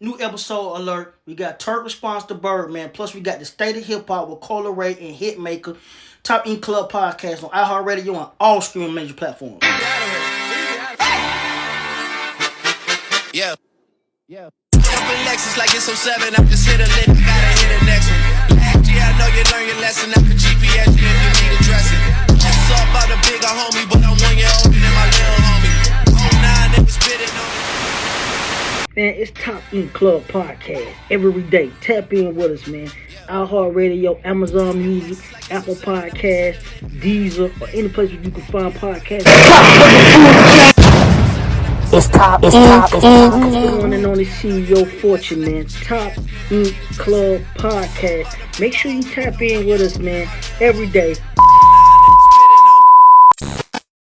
New episode alert. We got Turk response to Birdman. Plus, we got the State of Hip Hop with Cola Ray and Hitmaker. Top Ink Club podcast on iHeartRadio on all streaming major platforms. Yeah. Jumping Lexus like it's 07. I'm just hit a lit. Gotta hit the next one. Last year, I know you learned your lesson. I could GPS you if you need a dressing. It's all about a bigger homie, but I'm 1 year older than my little homie. 09, it was spitting on me. Man, it's Top Ink Club podcast every day. Tap in with us, man. iHeartRadio, Amazon Music, Apple Podcasts, Deezer, or any place where you can find podcasts. It's Top Ink. The one and only CEO Fortune, man. Top Ink Club podcast. Make sure you tap in with us, man, every day.